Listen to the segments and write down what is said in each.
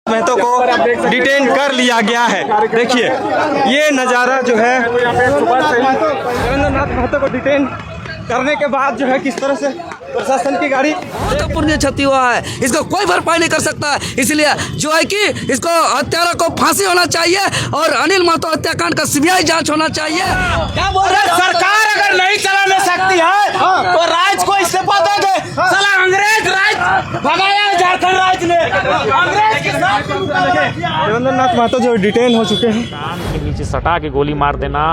महतो को डिटेन कर लिया गया है। देखिए ये नज़ारा जो है देवेंद्र नाथ महतो को डिटेन करने के बाद जो है किस तरह से प्रशासन की गाड़ी महत्वपूर्ण क्षति हुआ है, इसको कोई भरपाई नहीं कर सकता है। इसलिए जो है कि इसको हत्यारा को फांसी होना चाहिए और अनिल महतो हत्याकांड का सीबीआई जांच होना चाहिए। क्या बोल रहे हैं? सरकार अगर नहीं चलाने सकती है तो राज को इस्तीफा दे दे। साला अंग्रेज राज भगाया झारखंड राज ने, अंग्रेज के साथ। देवेंद्र नाथ महतो जो डिटेन हो चुके हैं। कान के नीचे सटा के गोली मार देना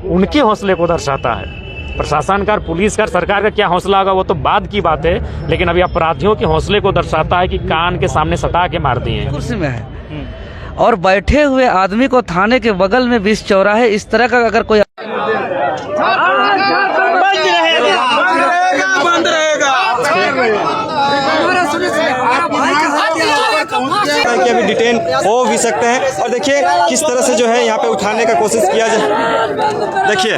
उनके हौसले को दर्शाता है। प्रशासन का, पुलिस का, सरकार का क्या हौसला होगा वो तो बाद की बात है, लेकिन अभी अपराधियों के हौसले को दर्शाता है कि कान के सामने सटा के मार दिए। कुर्सी में है और बैठे हुए आदमी को थाने के बगल में 20 चौराहे इस तरह का अगर कोई बंद रहेगा। कि अभी डिटेन हो भी सकते हैं और देखिए किस तरह से जो है यहाँ पे उठाने का कोशिश किया जाए। देखिए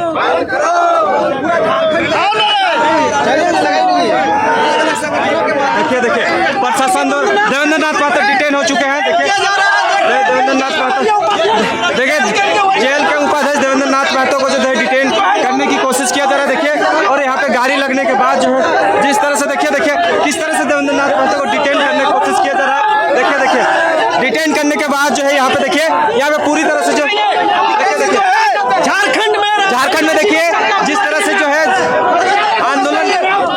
देखिए प्रशासन देवेंद्र नाथ महतो डिटेन हो चुके हैं। देखिए देवेंद्र नाथ महतो, देखिए जेल के उपाध्यक्ष देवेंद्र नाथ महतो को जो है डिटेन करने की कोशिश किया जा रहा है। देखिए और यहाँ पे गाड़ी लगने के बाद जो है जिस तरह से देखिए किस तरह से देवेंद्र नाथ महतो को डिटेन करने की कोशिश किया जा रहा है। देखिए डिटेन करने के बाद जो है यहाँ पे देखिए यहाँ पे पूरी तरह से जो झारखंड में देखिए जिस तरह से जो है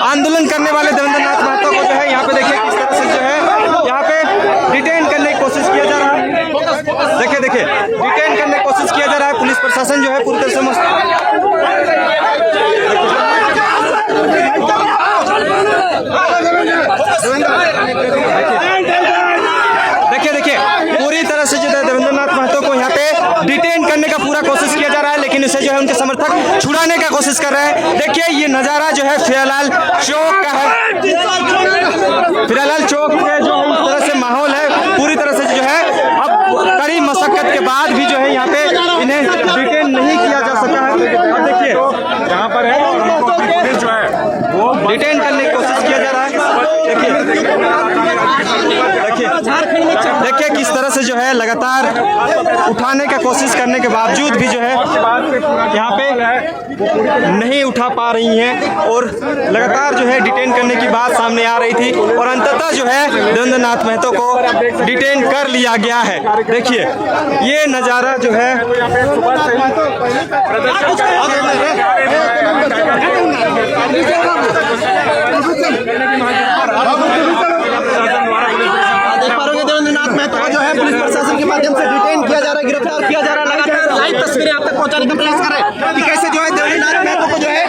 आंदोलन करने वाले देवेंद्र नाथ महतो को जो है यहाँ पे देखिए किस तरह से जो है यहाँ पे डिटेन करने की कोशिश किया जा रहा है। देखिए डिटेन करने की कोशिश किया जा रहा है। पुलिस प्रशासन जो है पूरी तरह से देखिए पूरी तरह से जो है देवेंद्र नाथ महतो को यहाँ पे डिटेन करने का पूरा कोशिश किया जा रहा है, लेकिन इसे जो है उनके समर्थक छुड़ाने का कोशिश कर रहे हैं। देखिए ये नज़ारा जो है फिलहाल चौक का है। फिलहाल चौक में जो इस तरह से माहौल है, पूरी तरह से जो है अब कड़ी मशक्कत के बाद भी जो है यहाँ पे इन्हें डिटेन नहीं किया जा सका है। अब देखिए यहाँ पर है जो है वो डिटेन करने की कोशिश किया जा रहा है। देखिए किस तरह से जो है लगातार उठाने का कोशिश करने के बावजूद भी जो है यहाँ पे नहीं उठा पा रही हैं और लगातार जो है डिटेन करने की बात सामने आ रही थी और अंततः जो है देवेंद्र नाथ महतो को डिटेन कर लिया गया है। देखिए ये नज़ारा जो है देवेंद्र नाथ महतो को जो है पुलिस प्रशासन के माध्यम से डिटेन किया जा रहा है, गिरफ्तार किया जा रहा है। लगातार लाइव तस्वीरें आप तक पहुंचाने का प्रयास कर रहे हैं कि कैसे जो है देवेंद्र नाथ महतो को जो है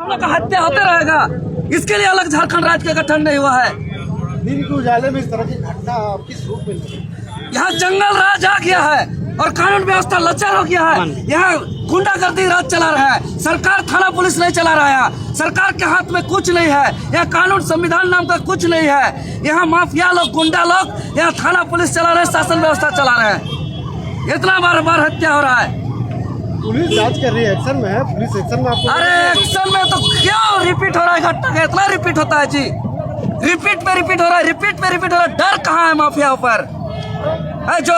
हम लोग का हत्या होते रहेगा। इसके लिए अलग झारखंड राज्य का गठन नहीं हुआ है। दिन के उजाले में इस तरह की घटना किस रूप में यहाँ जंगल राज आ गया है और कानून व्यवस्था लाचार हो गया है। यहाँ गुंडागर्दी राज चला रहा है। सरकार थाना पुलिस नहीं चला रहा है। सरकार के हाथ में कुछ नहीं है। यहाँ कानून संविधान नाम का कुछ नहीं है। यहाँ माफिया लोग, गुंडा लोग यहाँ थाना पुलिस चला रहे हैं, शासन व्यवस्था चला रहे हैं। इतना बार बार हत्या हो रहा है। पुलिस जांच कर रही है, एक्शन में है, पुलिस एक्शन में आपको। अरे एक्शन में तो क्यों रिपीट हो रहा है घटना का? इतना रिपीट होता है जी, रिपीट पे रिपीट हो रहा है, रिपीट पे रिपीट हो रहा है। डर कहाँ है माफिया पर? जो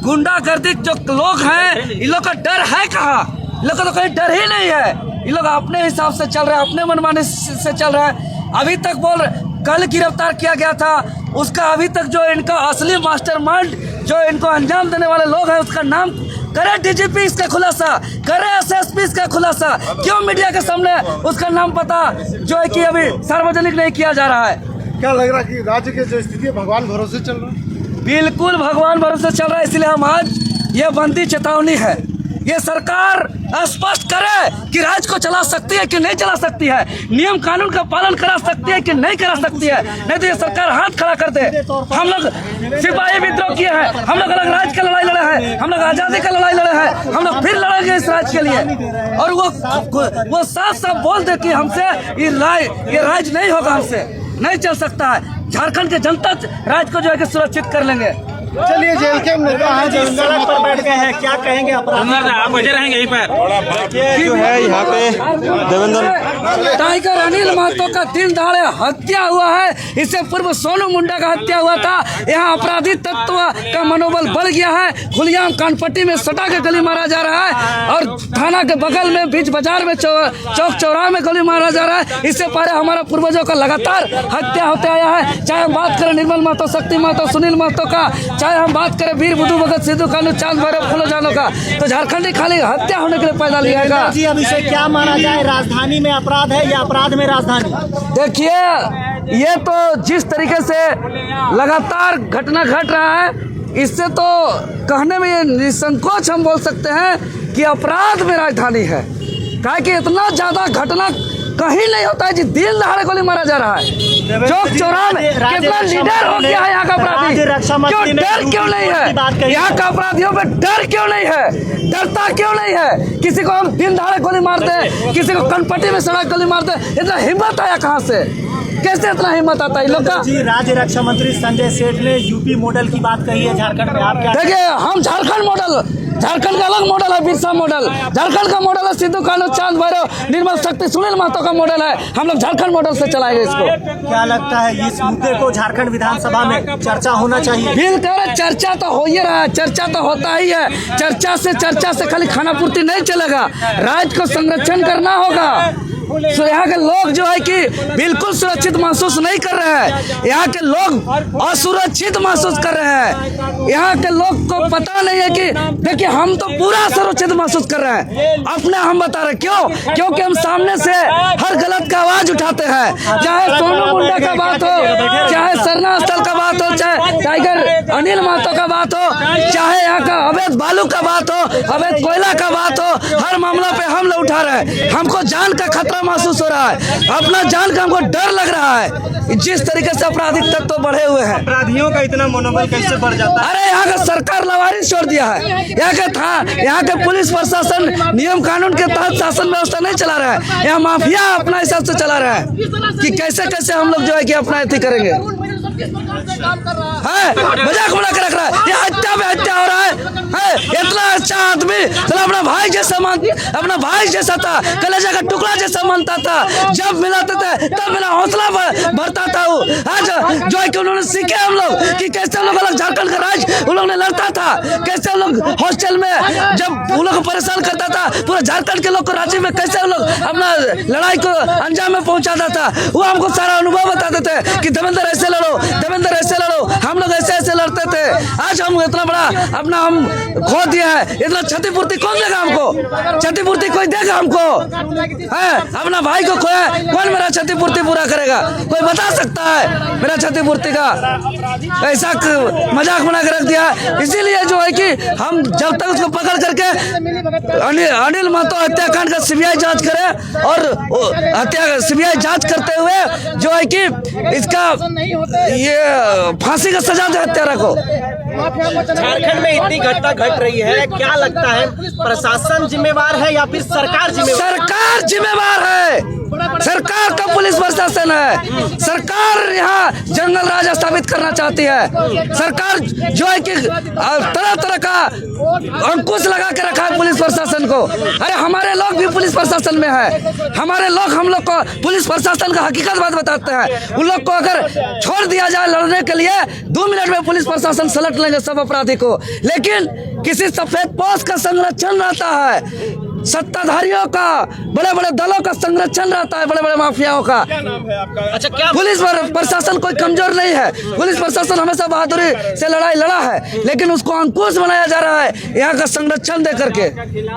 गुंडागर्दी जो लोग हैं इन लोग का डर है कहाँ? इन लोग का तो कहीं डर ही नहीं है। इन लोग अपने हिसाब से चल रहे हैं, अपने मनमाने से चल रहा है। अभी तक बोल रहे, कल गिरफ्तार किया गया था उसका, अभी तक जो इनका असली मास्टरमाइंड जो इनको अंजाम देने वाले लोग हैं उसका नाम करे डीजीपी इसका खुलासा, करे एसएसपी इसका खुलासा। क्यों मीडिया के सामने उसका नाम पता जो है कि अभी सार्वजनिक नहीं किया जा रहा है? क्या लग रहा है कि राज्य की जो स्थिति है भगवान भरोसे चल रहा है? बिल्कुल भगवान भरोसे चल रहा है। इसलिए हम आज ये बंदी चेतावनी है, ये सरकार स्पष्ट करे कि राज्य को चला सकती है कि नहीं चला सकती है, नियम कानून का पालन करा सकती है कि नहीं करा सकती है। नहीं तो ये सरकार हाथ खड़ा कर दे। हम लोग सिपाही विद्रोह किए हैं, हम लोग अलग राज्य का लड़ाई लड़े हैं, हम लोग आजादी का लड़ाई लड़े हैं, हम लोग फिर लड़ेंगे इस राज्य के लिए। और वो साफ साफ बोल दे कि हमसे ये राज्य नहीं होगा, हमसे नहीं चल सकता है। झारखंड के जनता राज्य को जो है कि सुरक्षित कर लेंगे। चलिए जेल के नेता हैं जो सड़क पर बैठ गए हैं, क्या कहेंगे अपराधी? आप बचे रहेंगे यहीं पर। देखिए जो है यहाँ पे देवेंद्र टाइगर अनिल महतो का दिन दहाड़े हत्या हुआ है। इससे पूर्व सोनू मुंडा का हत्या हुआ था। यहाँ अपराधी तत्व का मनोबल बढ़ गया है। खुलेआम कानपट्टी में सटा के गोली मारा जा रहा है और थाना के बगल में बीच बाजार में चौक चौराहे में गोली मारा जा रहा है। इससे पहले हमारा पूर्वजों का लगातार हत्या होते आया है। चाहे हम बात करें निर्मल महतो, शक्ति महतो, सुनील महतो का, चाहे हम बात करें वीर बुद्धू भगत, सिद्धू कानू, चांद भैरव, फूलो जानो का, तो झारखंडी खाली हत्या होने के लिए पैदा लिया गया। जी अब इसे क्या माना जाए, राजधानी में अपराध है या अपराध में राजधानी? देखिए ये तो जिस तरीके से लगातार घटना घट रहा है, इससे तो कहने में ये निसंकोच हम बोल सकते हैं कि अपराध में राजधानी है। काहे कि इतना ज्यादा घटना कहीं नहीं होता है जी। दिल दहाड़े गोली मारा जा रहा है चौक चौराहे में। कितना लीडर हो गया है यहाँ का अपराधी, क्यों डर क्यों नहीं है? यहाँ का अपराधियों पे डर क्यों नहीं है? डरता क्यों नहीं है? किसी को हम दिन दहाड़े गोली मारते हैं, किसी को कनपट्टी में सड़क गोली मारते हैं। इतना हिम्मत आया कहाँ से? कैसे इतना हिम्मत आता है इन लोग का? जी राज्य रक्षा मंत्री संजय सेठ ने यूपी मॉडल की बात कही है झारखंड में, आप क्या? देखिए हम झारखंड मॉडल, झारखंड का अलग मॉडल है, बिरसा मॉडल। झारखंड का मॉडल है सिद्धू कानू, चांद भैरव, निर्मल शक्ति, सुनील महतो का मॉडल है। हम लोग झारखंड मॉडल से चलाएंगे इसको। क्या लगता है इस मुद्दे को झारखंड विधानसभा में चर्चा होना चाहिए? बिल्कुल चर्चा तो हो ही रहा है, चर्चा तो होता ही है। चर्चा से खाली खाना पूर्ति नहीं चलेगा, राज्य को संरक्षण करना होगा। तो यहाँ के लोग जो है कि बिल्कुल सुरक्षित महसूस नहीं कर रहे हैं। यहाँ के लोग असुरक्षित महसूस कर रहे हैं। यहाँ के लोग को पता नहीं है कि देखिए हम तो पूरा सुरक्षित महसूस कर रहे हैं। अपने हम बता रहे क्यों? क्योंकि हम सामने से हर गलत का आवाज उठाते हैं। चाहे सोनू मुंडा का बात हो, चाहे सरना स्थल का बात हो, चाहे टाइगर अनिल महतो का बात हो, चाहे यहाँ का अवैध बालू का बात हो, अवैध कोयला का बात हो, हर मामला पे हम लोग उठा रहे हैं। हमको जान का खतरा महसूस हो रहा है, अपना जान का हमको डर लग रहा है। जिस तरीके से आपराधिक तत्व तो बढ़े हुए हैं, अपराधियों का इतना मनोबल कैसे बढ़ जाता है? अरे यहाँ का सरकार लवारिस छोड़ दिया है। यहाँ के पुलिस प्रशासन नियम कानून के तहत शासन व्यवस्था नहीं चला रहा है। यहाँ माफिया अपना हिसाब से चला रहा है कि कैसे कैसे हम लोग जो है कि अपना अति करेंगे। मजाक बना के रख रहा है। ये हत्या पे हत्या हो रहा है। इतना अच्छा आदमी चला अपना भाई जैसा था, कलेजा का टुकड़ा जैसा मानता था। जब मिलाते थे तब मेरा हौसला बढ़ता था। आज जो है कि उन्होंने सीखे हम लोग कि कैसे हम लोग अलग झारखंड का राज उन लोग ने लड़ता था, कैसे हम लोग हॉस्टल में जब उन लोग को परेशान करता था, पूरा झारखंड के लोग को रांची में कैसे हम लोग अपना लड़ाई को अंजाम में पहुंचाता था। वो हमको सारा अनुभव बताते थे कि देवेंद्र ऐसे लड़ो, देवेंद्र ऐसे लड़ो। हम लोग ऐसे ऐसे लड़ते थे। आज हम इतना बड़ा अपना हम खो दिया है। इतना क्षतिपूर्ति कौन देगा हमको? क्षतिपूर्ति कोई देगा हमको? है अपना भाई को खोया, कौन मेरा क्षतिपूर्ति पूरा करेगा? कोई बता सकता है मेरा क्षतिपूर्ति का? ऐसा मजाक बना के रख दिया। इसीलिए जो है कि हम जब तक उसको पकड़ करके अनिल महतो हत्याकांड का सीबीआई जांच करे और हत्या सीबीआई जांच करते हुए जो है कि इसका ये फांसी का सजा दे हत्यारा को। झारखंड में इतनी घटना घट रही है, क्या लगता है प्रशासन जिम्मेवार है या फिर सरकार जिम्मेवार? सरकार जिम्मेवार है। सरकार का पुलिस प्रशासन है। सरकार यहाँ जंगल राज स्थापित करना चाहती है। सरकार जो है कि तरह तरह का अंकुश लगा के रखा है पुलिस प्रशासन को। अरे हमारे लोग भी पुलिस प्रशासन में है। हमारे लोग हम लोग को पुलिस प्रशासन का हकीकत बात बताते हैं। उन लोग को अगर छोड़ दिया जाए लड़ने के लिए 2 मिनट में पुलिस प्रशासन सलट लेंगे सब अपराधी को। लेकिन किसी सफेद पोस्ट का संरक्षण रहता है, सत्ताधारियों का, बड़े बड़े दलों का संरक्षण रहता है, बड़े बड़े माफियाओं का। अच्छा क्या पुलिस प्रशासन कोई कमजोर नहीं है। पुलिस प्रशासन हमेशा बहादुरी से लड़ाई लड़ा है, लेकिन उसको अंकुश बनाया जा रहा है यहाँ का संरक्षण दे करके।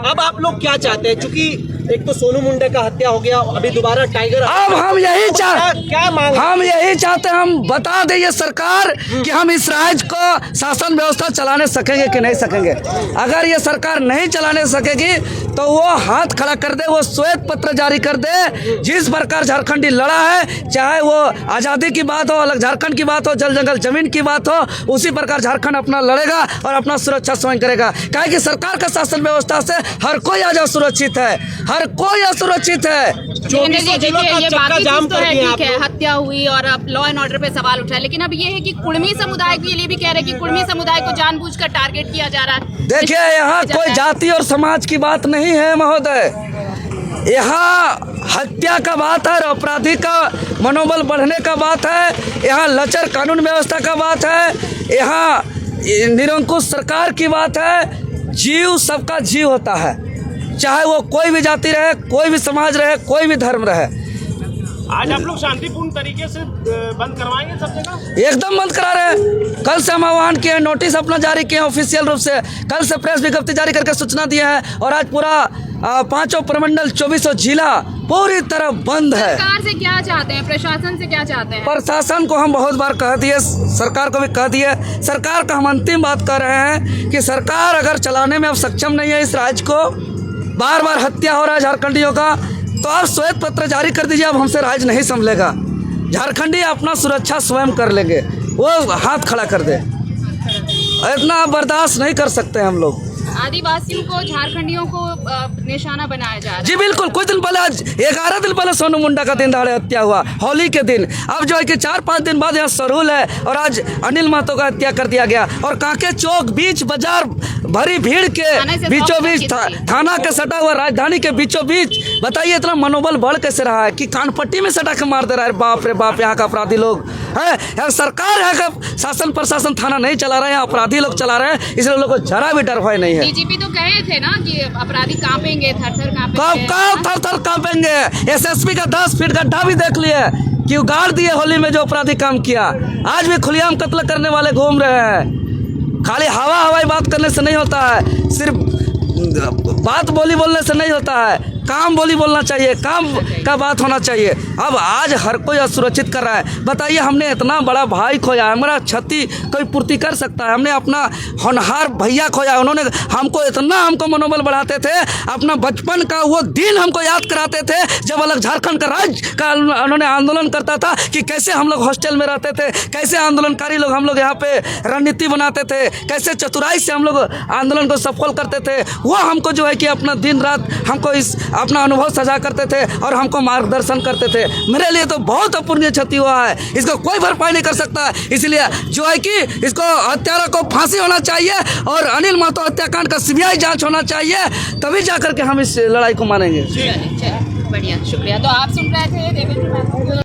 अब आप लोग क्या चाहते हैं? क्योंकि एक तो सोनू मुंडे का हत्या हो गया, अभी दोबारा टाइगर, अब हम यही क्या मांग? हम यही चाहते हैं, हम बता दें ये सरकार कि हम इस राज्य को शासन व्यवस्था चलाने सकेंगे कि नहीं सकेंगे। अगर ये सरकार नहीं चलाने सकेगी तो वो हाथ खड़ा कर दे, वो श्वेत पत्र जारी कर दे। जिस प्रकार झारखंडी लड़ा है, चाहे वो आजादी की बात हो, अलग झारखंड की बात हो, जल जंगल जमीन की बात हो, उसी प्रकार झारखंड अपना लड़ेगा और अपना सुरक्षा स्वयं करेगा। काहे कि सरकार का शासन व्यवस्था से हर कोई आज सुरक्षित है। हर कोई असुरक्षित है। देखिए ये बाकी चीज तो है, ठीक है, हत्या हुई और अब लॉ एंड ऑर्डर पे सवाल उठा है, लेकिन अब ये है कि कुर्मी समुदाय के लिए भी कह रहे हैं कि कुर्मी समुदाय को जानबूझकर टारगेट किया जा रहा है। देखिए यहाँ कोई जाति और समाज की बात नहीं है महोदय, यहाँ हत्या का बात है, अपराधी का मनोबल बढ़ने का बात है, यहाँ लचर कानून व्यवस्था का बात है, यहाँ निरंकुश सरकार की बात है। जीव सबका जीव होता है, चाहे वो कोई भी जाति रहे, कोई भी समाज रहे, कोई भी धर्म रहे। आज आप लोग शांतिपूर्ण तरीके से बंद करवाएंगे सब जगह? एकदम बंद करा रहे हैं। कल से हम आह्वान किए हैं, नोटिस अपना जारी किए हैं ऑफिशियल रूप से, कल से प्रेस विज्ञप्ति जारी करके सूचना दिए हैं और आज पूरा 5 प्रमंडल 24 जिला पूरी तरह बंद है। सरकार से क्या चाहते हैं, प्रशासन से क्या चाहते हैं? प्रशासन को हम बहुत बार कह दिए, सरकार को भी कह दिए, सरकार का हम अंतिम बात कर रहे हैं कि सरकार अगर चलाने में अब सक्षम नहीं है इस राज्य को, बार बार हत्या हो रहा है झारखंडियों का, तो आप श्वेत पत्र जारी कर दीजिए। अब हमसे राज्य नहीं संभलेगा, झारखंडी अपना सुरक्षा स्वयं कर लेंगे, वो हाथ खड़ा कर दे, इतना बर्दाश्त नहीं कर सकते हम लोग। आदिवासियों को, झारखंडियों को निशाना बनाया जा रहा है। जी बिल्कुल, कुछ दिन पहले, आज 11 दिन पहले सोनू मुंडा का दिन दहाड़े हत्या हुआ, होली के दिन। अब जो है कि 4-5 दिन बाद यहाँ सरूल है और आज अनिल महतो का हत्या कर दिया गया। और कांके चौक बीच बाजार भरी भीड़ के बीचों बीच, थाना के सटा हुआ राजधानी के बीचों बीच, बताइए इतना मनोबल बढ़ कैसे रहा है कि कानपट्टी में सटा के मार दे रहा है। बाप रे बाप, यहाँ का अपराधी लोग है, यहाँ सरकार यहाँ का शासन प्रशासन थाना नहीं चला रहा है, यहाँ अपराधी लोग चला रहे हैं, इसलिए लोगों को जरा भी डर भय नहीं है। डीजीपी तो कहे थे ना कि अपराधी कांपेंगे, थर-थर कांपेंगे। कब थर-थर कांपेंगे? एसएसपी का 10 फीट गड्ढा भी देख लिए कि उगाड़ दिए होली में जो अपराधी काम किया। आज भी खुलेआम कत्ल करने वाले घूम रहे हैं। खाली हवाई बात करने से नहीं होता है, सिर्फ बात बोलने से नहीं होता है, काम बोलना चाहिए, काम का बात होना चाहिए। अब आज हर कोई असुरक्षित कर रहा है। बताइए, हमने इतना बड़ा भाई खोया, हमारा क्षति कोई पूर्ति कर सकता है? हमने अपना होनहार भैया खोया, उन्होंने हमको मनोबल बढ़ाते थे, अपना बचपन का वो दिन हमको याद कराते थे जब अलग झारखंड का राज्य का उन्होंने आंदोलन करता था कि कैसे हम लोग हॉस्टल में रहते थे, कैसे आंदोलनकारी लोग हम लोग यहाँ पे रणनीति बनाते थे, कैसे चतुराई से हम लोग आंदोलन को सफल करते थे। वो हमको जो है कि अपना दिन रात हमको इस अपना अनुभव साझा करते थे और हमको मार्गदर्शन करते थे। मेरे लिए तो बहुत अपूर्णीय क्षति हुआ है, इसको कोई भरपाई नहीं कर सकता। इसलिए जो है कि इसको हत्यारों को फांसी होना चाहिए और अनिल महतो हत्याकांड का सीबीआई जांच होना चाहिए, तभी जाकर के हम इस लड़ाई को मानेंगे। चलिए बढ़िया, शुक्रिया। तो आप सुन रहे थे देवेंद्र महतो